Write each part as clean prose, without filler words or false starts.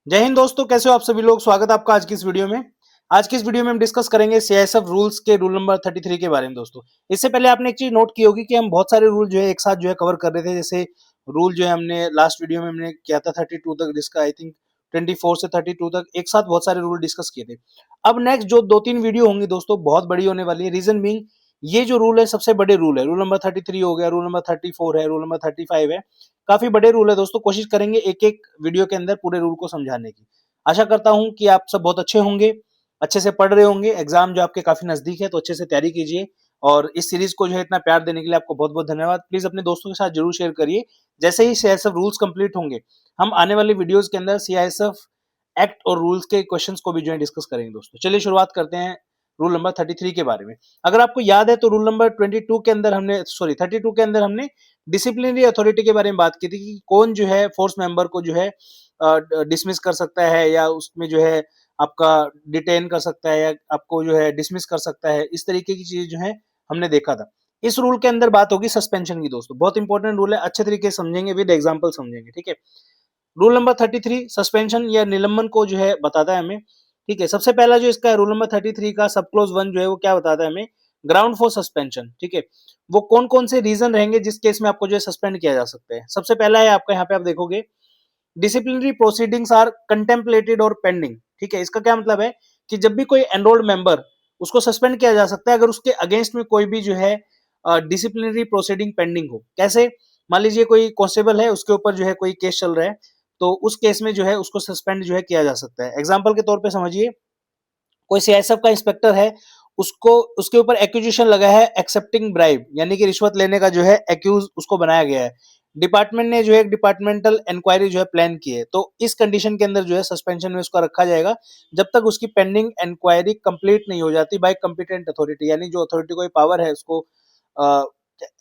जय हिंद दोस्तों, कैसे हो आप सभी लोग। स्वागत है आपका आज की इस वीडियो में। आज की इस वीडियो में हम डिस्कस करेंगे सीआईएसएफ रूल्स के रूल नंबर 33 के बारे में। दोस्तों, इससे पहले आपने एक चीज नोट की होगी कि हम बहुत सारे रूल जो है एक साथ जो है कवर कर रहे थे। जैसे रूल जो है हमने लास्ट वीडियो में हमने किया था 32 तक, जिसका आई थिंक 24 से 32 तक एक साथ बहुत सारे रूल डिस्कस किए थे। अब नेक्स्ट जो 2-3 वीडियो होंगी दोस्तों बहुत बड़ी होने वाली है। रीजन बीइंग, ये जो रूल है सबसे बड़े रूल है। रूल नंबर 33 हो गया, रूल नंबर 34 है, रूल नंबर 35 है। काफी बड़े रूल है दोस्तों। कोशिश करेंगे एक एक वीडियो के अंदर पूरे रूल को समझाने की। आशा करता हूं कि आप सब बहुत अच्छे होंगे, अच्छे से पढ़ रहे होंगे। एग्जाम जो आपके काफी नजदीक है तो अच्छे से तैयारी कीजिए। और इस सीरीज को जो है इतना प्यार देने के लिए आपको बहुत बहुत धन्यवाद। प्लीज अपने दोस्तों के साथ जरूर शेयर करिए। जैसे ही सीआईएसएफ रूल्स कंप्लीट होंगे, हम आने वाली वीडियोस के अंदर सीआईएसएफ एक्ट और रूल्स के क्वेश्चंस को भी जो है डिस्कस करेंगे। दोस्तों, चलिए शुरुआत करते हैं रूल नंबर 33 के बारे में। अगर आपको याद है तो रूल नंबर 22 के अंदर हमने 32 के अंदर हमने डिसिप्लिनरी अथॉरिटी के बारे में बात की थी कि कौन जो है फोर्स मेंबर को जो है डिसमिस कर सकता है, या उसमें जो है आपका डिटेन कर सकता है, या आपको जो है डिसमिस कर सकता है। इस तरीके की चीज जो है हमने देखा था। इस रूल के अंदर बात होगी सस्पेंशन की। दोस्तों, बहुत इंपॉर्टेंट रूल है, अच्छे तरीके से समझेंगे, विद एग्जांपल समझेंगे। ठीक है। रूल नंबर 33 सस्पेंशन या निलंबन को जो है बताता है हमें। ठीक है। सबसे पहला जो इसका रूल नंबर 33 का सब क्लोज 1 जो है वो क्या बताता है हमें, ग्राउंड फॉर सस्पेंशन। ठीक है। वो कौन कौन से रीजन रहेंगे जिस केस में आपको जो है सस्पेंड किया जा सकता है। सबसे पहला है आपका, यहाँ पे आप देखोगे, डिसिप्लिनरी प्रोसीडिंग्स आर कंटेम्पलेटेड और पेंडिंग। ठीक है। इसका क्या मतलब है कि जब भी कोई एनरोल्ड मेंबर, उसको सस्पेंड किया जा सकता है अगर उसके अगेंस्ट में कोई भी जो है डिसिप्लिनरी प्रोसीडिंग पेंडिंग हो। कैसे? मान लीजिए कोई कांस्टेबल है, उसके ऊपर जो है कोई केस चल रहा है, तो उस केस में जो है उसको सस्पेंड जो है किया जा सकता है। एग्जाम्पल के तौर पे समझिए, कोई सीआईएसएफ का इंस्पेक्टर है, उसको उसके ऊपर एक्यूजिशन लगा है एक्सेप्टिंग ब्राइब, यानी कि रिश्वत लेने का जो है एक्यूज उसको बनाया गया है। डिपार्टमेंट ने जो है एक डिपार्टमेंटल इंक्वायरी जो है प्लान की है, तो इस कंडीशन के अंदर जो है सस्पेंशन में उसका रखा जाएगा जब तक उसकी पेंडिंग इंक्वायरी कंप्लीट नहीं हो जाती बाय कंपिटेंट अथॉरिटी, यानी जो अथॉरिटी को पावर है उसको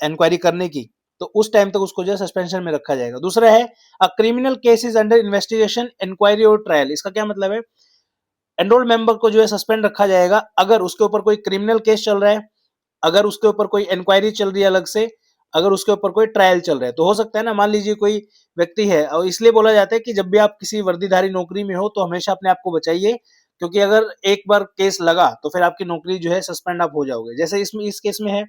इंक्वायरी करने की, तो उस टाइम तक उसको जो है सस्पेंशन में रखा जाएगा। दूसरा है, a criminal case is under investigation, inquiry और ट्रायल। इसका क्या मतलब है, एनरोल्ड मेंबर को जो है सस्पेंड रखा जाएगा अगर उसके ऊपर कोई क्रिमिनल केस चल रहा है, अगर उसके ऊपर कोई इंक्वायरी चल रही है अलग से, अगर उसके ऊपर कोई ट्रायल चल रहा है। तो हो सकता है ना, मान लीजिए कोई व्यक्ति है, और इसलिए बोला जाता है कि जब भी आप किसी वर्दीधारी नौकरी में हो तो हमेशा अपने आप को बचाइए, क्योंकि अगर एक बार केस लगा तो फिर आपकी नौकरी जो है सस्पेंड आप हो जाओगे। जैसे इसमें इस केस में है,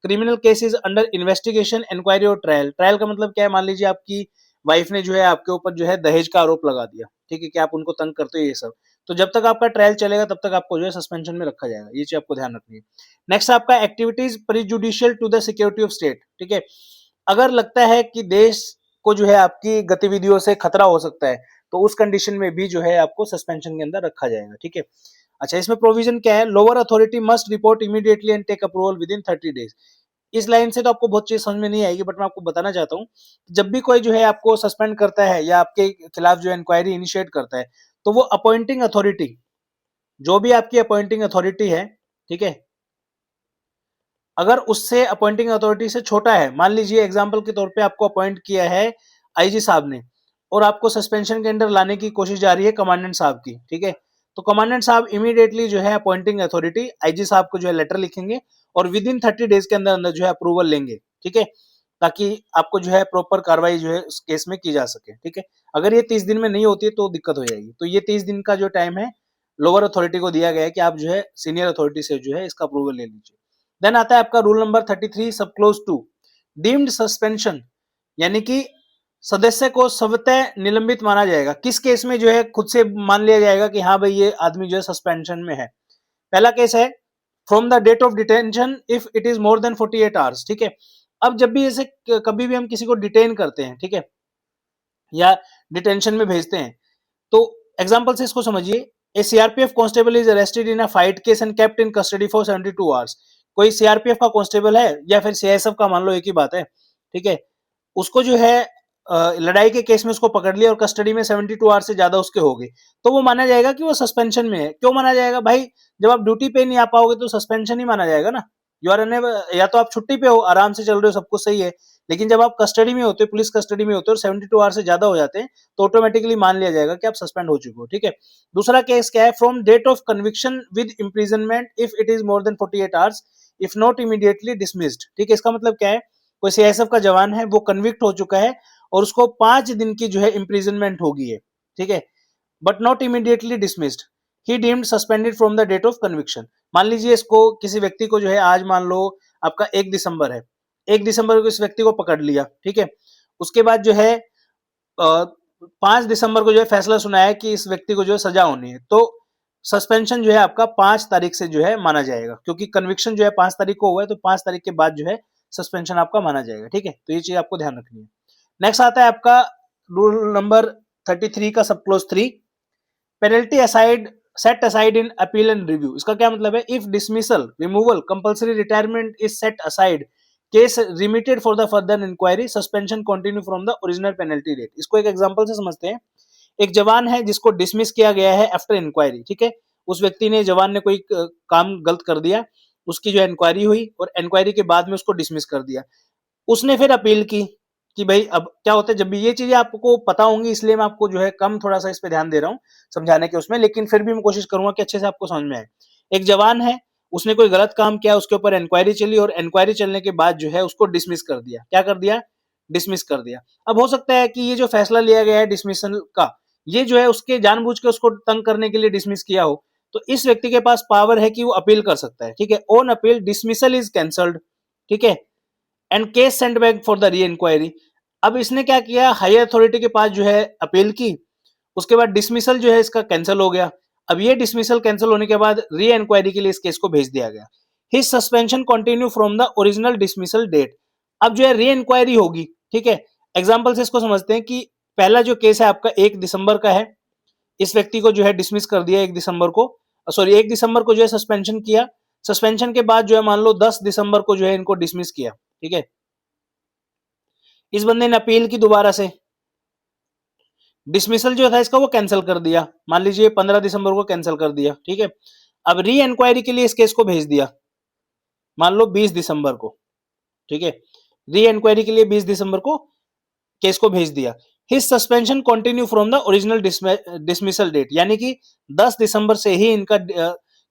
criminal case is under investigation, inquiry और ट्रायल। ट्रायल का मतलब क्या है, मान लीजिए आपकी वाइफ ने जो है आपके ऊपर जो है दहेज का आरोप लगा दिया। ठीक है, कि आप उनको तंग करते हो, ये सब। तो जब तक आपका ट्रायल चलेगा तब तक आपको जो है सस्पेंशन में रखा जाएगा। ये चीज आपको ध्यान रखनी है। नेक्स्ट आपका activities prejudicial to the security of state. ठीक है। अगर लगता है कि देश को जो है आपकी गतिविधियों से खतरा हो सकता है, तो उस कंडीशन में भी जो है आपको सस्पेंशन के अंदर रखा जाएगा। ठीक है। अच्छा, इसमें प्रोविजन क्या है, lower authority must report immediately and take approval within 30 days। इस लाइन से तो आपको बहुत चीज समझ में नहीं आएगी, बट मैं आपको बताना चाहता हूँ, जब भी कोई जो है आपको सस्पेंड करता है या आपके खिलाफ जो इंक्वायरी इनिशिएट करता है, तो वो अपॉइंटिंग अथॉरिटी, जो भी आपकी अपॉइंटिंग अथॉरिटी है, ठीक है, अगर उससे अपॉइंटिंग अथॉरिटी से छोटा है, मान लीजिए एग्जांपल के तौर पे आपको अपॉइंट किया है आईजी साहब ने, और आपको सस्पेंशन के अंडर लाने की कोशिश जा रही है कमांडेंट साहब की। ठीक है। तो कमांडेंट साहब इमीडिएटली जो है अपॉइंटिंग अथॉरिटी आईजी साहब को जो है लेटर लिखेंगे, और विद इन 30 days के अंदर अंदर जो है अप्रूवल लेंगे। ठीक है। ताकि आपको जो है प्रॉपर कार्रवाई जो है उस केस में की जा सके। ठीक है। अगर ये 30 दिन में नहीं होती है तो दिक्कत हो जाएगी। तो ये 30 दिन का जो टाइम है लोअर अथॉरिटी को दिया गया है कि आप जो है सीनियर अथॉरिटी से जो है इसका अप्रूवल ले लीजिए। देन आता है आपका rule number 33 sub close 2, deemed suspension, यानी कि सदस्य को स्वतः निलंबित माना जाएगा। किस केस में जो है खुद से मान लिया जाएगा कि हाँ भाई ये आदमी जो है सस्पेंशन में है। पहला केस है, from the date of detention if it is more than 48 hours. ठीक है। अब जब भी ऐसे कभी भी हम किसी को डिटेन करते हैं, ठीक है, या डिटेंशन में भेजते हैं, तो एग्जांपल से इसको समझिए, a CRPF constable is arrested in a fight case and kept in custody for 72 hours. कोई सीआरपीएफ का कांस्टेबल है या फिर सीआईएसएफ का, मान लो एक ही बात है। ठीक है। उसको जो है लड़ाई के केस में उसको पकड़ लिया और कस्टडी में 72 आवर्स से ज्यादा उसके हो गए, तो वो माना जाएगा कि वो सस्पेंशन में है। क्यों माना जाएगा भाई, जब आप ड्यूटी पे नहीं आ पाओगे तो सस्पेंशन ही माना जाएगा ना। यू आर अनेबल, या तो आप छुट्टी पे हो, आराम से चल रहे हो, सब कुछ सही है, लेकिन जब आप कस्टडी में होते हो, पुलिस कस्टडी में होते हो और 72 आवर्स से ज्यादा हो जाते हैं, तो ऑटोमेटिकली मान लिया जाएगा कि आप सस्पेंड हो चुके हो। ठीक है। दूसरा केस क्या है, from date of conviction with imprisonment if it is more than 48 hours if not immediately dismissed. ठीक है। इसका मतलब क्या है, कोई सीआईएसएफ का जवान है, वो कन्विक्ट हो चुका है और उसको 5 दिन की जो है इम्प्रिजनमेंट होगी है। ठीक है। But not immediately dismissed, he deemed suspended from the date of conviction. मान लीजिए इसको किसी व्यक्ति को जो है आज मान लो आपका 1 दिसंबर है, 1 दिसंबर को इस व्यक्ति को पकड़ लिया, ठीक है। उसके बाद जो है 5 दिसंबर को जो है फैसला सुनाया कि इस व्यक्ति को जो है सजा होनी है, तो सस्पेंशन जो है आपका 5 तारीख से जो है माना जाएगा, क्योंकि कन्विक्शन जो है 5 तारीख को हुआ है, तो 5 तारीख के बाद जो है सस्पेंशन आपका माना जाएगा, ठीक है। तो ये चीज आपको ध्यान रखनी है। नेक्स्ट आता है आपका रूल नंबर 33 का sub clause 3, penalty aside set aside in appeal and review. इसका क्या मतलब है? If dismissal, removal, compulsory retirement is set aside, case remitted for the further inquiry, suspension continue from the original penalty date. इसको एक example से समझते हैं। एक जवान है जिसको डिसमिस किया गया है आफ्टर इंक्वायरी, ठीक है। उस व्यक्ति ने, जवान ने कोई काम गलत कर दिया, उसकी जो इंक्वायरी हुई और इंक्वायरी के बाद में उसको डिसमिस कर दिया। उसने फिर अपील की कि भाई अब क्या होता है, जब भी ये चीजें आपको पता होंगी, इसलिए मैं आपको जो है कम थोड़ा सा इस पे ध्यान दे रहा हूँ समझाने के उसमें, लेकिन फिर भी मैं कोशिश करूंगा कि अच्छे से आपको समझ में आए। एक जवान है, उसने कोई गलत काम किया, उसके ऊपर इंक्वायरी चली और इंक्वायरी चलने के बाद जो है उसको डिसमिस कर दिया। क्या कर दिया? डिसमिस कर दिया। अब हो सकता है कि ये जो फैसला लिया गया है डिसमिसल का, ये जो है उसके जानबूझ के उसको तंग करने के लिए डिसमिस किया हो, तो इस व्यक्ति के पास पावर है कि वो अपील कर सकता है, ठीक है। On appeal dismissal is cancelled, ठीक है, and case send back for the री इंक्वायरी। अब इसने क्या किया, हायर अथॉरिटी के पास जो है अपील की, उसके बाद डिसमिसल जो है इसका कैंसिल हो गया। अब ये डिसमिसल कैंसिल होने के बाद री इंक्वायरी के लिए इस केस को भेज दिया गया। His suspension continue from the original dismissal date. अब जो है री इंक्वायरी होगी, ठीक है। एग्जाम्पल से इसको समझते हैं कि पहला जो केस है आपका 1 दिसंबर का है, इस व्यक्ति को जो है डिसमिस कर दिया 1 दिसंबर को, सॉरी 1 दिसंबर को जो है सस्पेंशन किया। सस्पेंशन के बाद जो है मान लो 10 दिसंबर को जो है इनको डिसमिस किया, ठीक है। इस बंदे ने अपील की दोबारा से, डिसमिसल जो था इसका वो कैंसिल कर दिया, मान लीजिए 15 दिसंबर को कैंसिल कर दिया, ठीक है। अब री इंक्वायरी के लिए इस केस को भेज दिया, मान लो 20 दिसंबर को, ठीक है। री इंक्वायरी के लिए 20 दिसंबर को केस को भेज दिया। His suspension continue from the original dismissal date, यानी कि 10 दिसंबर से ही इनका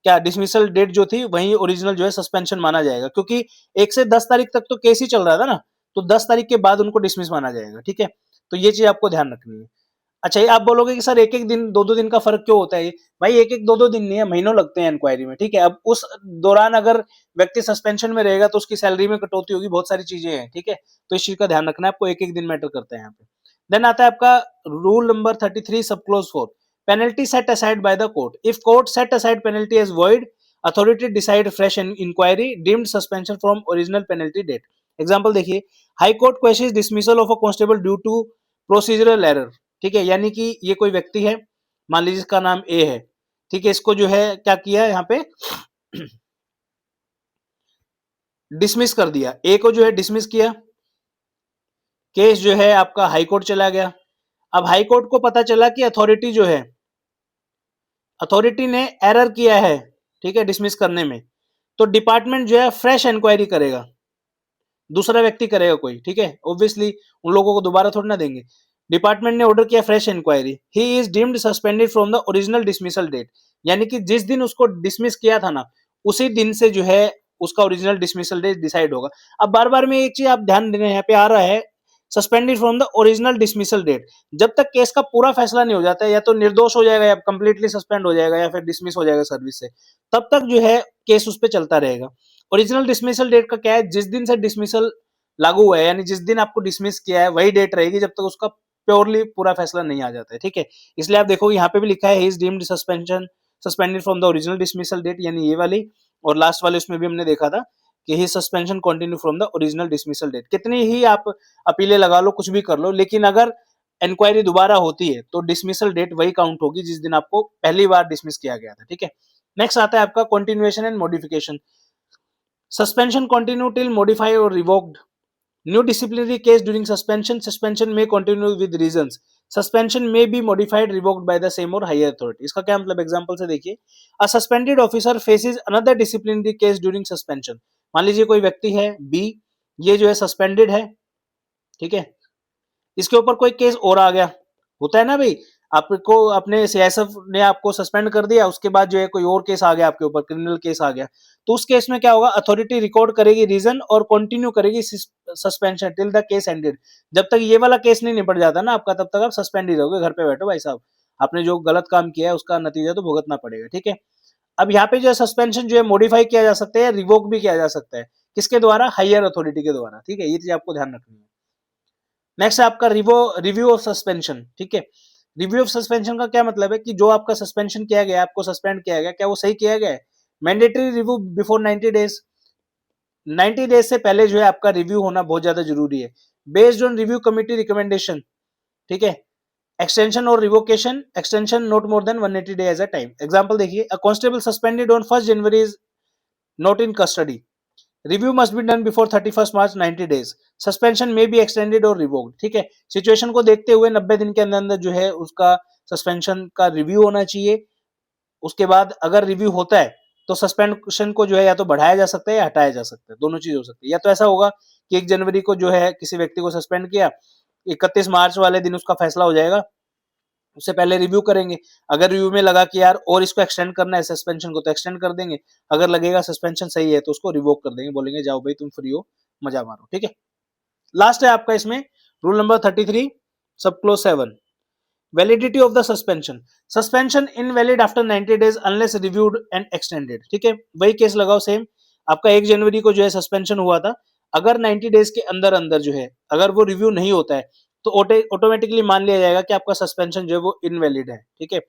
क्या डिसमिसल डेट जो थी वही ओरिजिनल जो है सस्पेंशन माना जाएगा, क्योंकि 1 से 10 तारीख तक तो केस ही चल रहा था ना, तो 10 तारीख के बाद उनको डिसमिस माना जाएगा, ठीक है। तो ये चीज आपको ध्यान रखनी है। अच्छा, ये आप बोलोगे कि सर एक एक दिन, दो दो दिन का फर्क क्यों होता है? भाई एक एक दो दो दिन नहीं है, महीनों लगते हैं इंक्वायरी में, ठीक है। अब उस दौरान अगर व्यक्ति सस्पेंशन में रहेगा तो उसकी सैलरी में कटौती होगी, बहुत सारी चीजें हैं, ठीक है। तो इस चीज का ध्यान रखना है आपको, एक एक दिन मैटर करता है यहाँ पे। देन आता है आपका rule number 33 sub clause 4, penalty set aside by the court. If court set aside penalty as void, authority decide fresh inquiry, deemed suspension from original penalty date. Example देखिए, high court question dismissal of a constable due to procedural error, ठीक है। यानी कि ये कोई व्यक्ति है, मान लीजिए इसका नाम ए है, ठीक है। इसको जो है क्या किया यहाँ पे डिसमिस कर दिया, ए को जो है डिसमिस किया, केस जो है आपका हाई कोर्ट चला गया। अब हाई कोर्ट को पता चला कि अथॉरिटी जो है, अथॉरिटी ने एरर किया है, ठीक है, डिसमिस करने में, तो डिपार्टमेंट जो है फ्रेश इंक्वायरी करेगा, दूसरा व्यक्ति करेगा कोई, ठीक है। ऑब्वियसली उन लोगों को दोबारा थोड़ी ना देंगे। डिपार्टमेंट ने ऑर्डर किया fresh inquiry, he is deemed suspended from the original dismissal date, यानी कि जिस दिन उसको डिसमिस किया था ना, उसी दिन से जो है उसका ओरिजिनल डिसमिसल डेट डिसाइड होगा। अब बार बार में एक चीज आप ध्यान देना, यहाँ पे आ रहा है suspended from the original dismissal date. जब तक केस का पूरा फैसला नहीं हो जाता है, या तो निर्दोष हो जाएगा या कंप्लीटली सस्पेंड हो जाएगा या फिर डिसमिस हो जाएगा सर्विस से, तब तक जो है केस उस पर चलता रहेगा। ओरिजिनल डिसमिसल डेट का क्या है, जिस दिन से डिसमिसल लागू हुआ है, यानी जिस दिन आपको डिसमिस किया है वही डेट रहेगी जब तक उसका प्योरली पूरा फैसला नहीं आ जाता है, ठीक है। इसलिए आप देखोगे यहाँ पे भी लिखा है he is deemed suspension suspended from the original dismissal date, यानी ये वाली, और लास्ट वाले उसमें भी हमने देखा था कि ही suspension continue from the original dismissal date. कितनी ही आप अपीलें लगा लो, कुछ भी कर लो, लेकिन अगर इंक्वायरी दोबारा होती है तो डिसमिसल डेट वही काउंट होगी जिस दिन आपको पहली बार डिसमिस किया गया था, ठीक है। नेक्स्ट आता है आपका continuation and modification. Suspension continue till modify और revoked, new disciplinary case during suspension may continue with reasons, suspension may be modified revoked by the same or higher authority। इसका क्या मतलब, एग्जांपल से देखिए, a suspended officer faces another disciplinary case during suspension। मान लीजिए कोई व्यक्ति है बी, ये जो है सस्पेंडेड है, ठीक है, इसके ऊपर कोई केस और आ गया, होता है ना भाई, आपको अपने सीआईएसएफ ने आपको सस्पेंड कर दिया, उसके बाद जो है कोई और केस आ गया आपके ऊपर, क्रिमिनल केस आ गया, तो उस केस में क्या होगा, अथॉरिटी रिकॉर्ड करेगी रीजन और कंटिन्यू करेगी suspension till the case ended. जब तक ये वाला केस नहीं निपट जाता ना आपका, तब तक आप सस्पेंड ही रहोगे, घर पे बैठो भाई साहब, आपने जो गलत काम किया है उसका नतीजा तो भुगतना पड़ेगा, ठीक है। अब यहाँ पे जो है सस्पेंशन जो है मॉडिफाई किया जा सकता है, रिवोक भी किया जा सकता है, किसके द्वारा? हायर अथॉरिटी के द्वारा, ठीक है। ये चीज आपको ध्यान रखनी है। नेक्स्ट है आपका रिव्यू ऑफ सस्पेंशन, ठीक है। रिव्यू ऑफ सस्पेंशन का क्या मतलब है कि जो आपका सस्पेंशन किया गया, आपको सस्पेंड किया गया, क्या वो सही किया गया है? Mandatory review before 90 days, 90 days से पहले जो है आपका रिव्यू होना बहुत ज्यादा जरूरी है। Based on review committee recommendation, ठीक है। एक्सटेंशन और revocation, extension not more than 180 day as a time. Example देखिए, a constable suspended on 1 January is not in custody, review must be done before 31 March 90 days, suspension may be extended और revoked, ठीक है। Situation को देखते हुए 90 दिन के अंदर अंदर जो है उसका सस्पेंशन का रिव्यू होना चाहिए। उसके बाद अगर रिव्यू होता है तो सस्पेंशन को जो है या तो बढ़ाया जा सकता है या हटाया जा सकता है, दोनों चीज हो सकती है। या तो ऐसा होगा कि 1 जनवरी को जो है किसी व्यक्ति को सस्पेंड किया, 31 मार्च वाले दिन उसका फैसला हो जाएगा, उससे पहले रिव्यू करेंगे। अगर रिव्यू में लगा कि यार और इसको एक्सटेंड करना है सस्पेंशन को, तो एक्सटेंड कर देंगे। अगर लगेगा सस्पेंशन सही है तो उसको रिवोक कर देंगे, बोलेंगे जाओ भाई तुम फ्री हो, मजा मारो, ठीक है। लास्ट है आपका इसमें rule number 33 sub close 7, validity of the suspension. Suspension invalid after 90 days unless reviewed and extended, ठीक है। वही केस लगाओ सेम, आपका 1 जनवरी को जो है सस्पेंशन हुआ था, अगर 90 डेज के अंदर अंदर जो है अगर वो रिव्यू नहीं होता है तो ऑटोमेटिकली मान लिया जाएगा कि आपका सस्पेंशन जो है वो इनवैलिड है, ठीक है।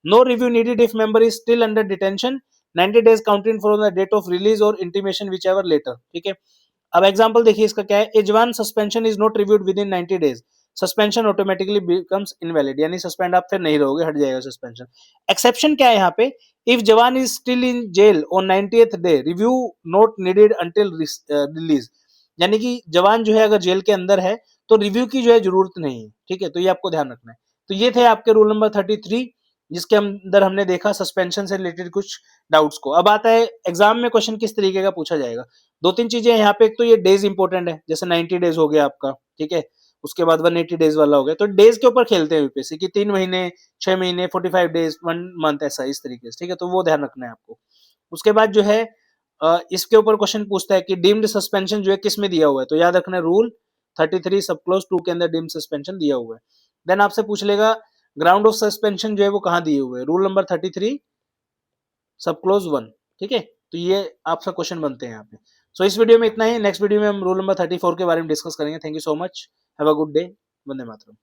No review needed if member is still under detention, 90 days counting from the date of release और इंटीमेशन विच एवर लेटर, ठीक है। अब एग्जांपल देखिए इसका क्या है, as 1 suspension is not reviewed within 90 days, suspension automatically becomes invalid, यानी suspend आप फिर नहीं रहोगे, हट जाएगा सस्पेंशन। एक्सेप्शन क्या है यहाँ पे, इफ जवान is still in jail on 90th day, review not needed until release, यानी कि जवान जो है अगर जेल के अंदर है तो रिव्यू की जो है जरूरत नहीं है, ठीक है। तो ये आपको ध्यान रखना है। तो ये थे आपके रूल नंबर 33, जिसके अंदर हमने देखा सस्पेंशन से रिलेटेड कुछ डाउट्स को। अब आता है एग्जाम में क्वेश्चन किस तरीके का पूछा जाएगा। 2-3 चीजें यहाँ पे, एक तो ये डेज इंपॉर्टेंट है, जैसे 90 डेज हो गया आपका, ठीक है। उसके बाद 180 डेज वाला हो गया, तो डेज के ऊपर खेलते हैं यूपीएससी कि 3 महीने, 6 महीने, 45 डेज, 1 मंथ, ऐसा इस तरीके से, ठीक है। तो वो ध्यान रखना है आपको। उसके बाद जो है इसके ऊपर क्वेश्चन पूछता है कि डीम्ड सस्पेंशन जो है किस में दिया हुआ है, तो याद रखना है रूल 33 सब क्लोज 2 के अंदर डीम्ड सस्पेंशन दिया हुआ है। देन आपसे पूछ लेगा ग्राउंड ऑफ सस्पेंशन जो है वो कहाँ दिए हुए हैं, रूल नंबर 33 सब क्लोज 1, ठीक है। तो ये आपका क्वेश्चन बनते हैं यहाँ पे। सो इस वीडियो में इतना ही, नेक्स्ट वीडियो में हम रूल नंबर 34 के बारे में डिस्कस करेंगे। Thank you so much, have a good day, Vande Mataram.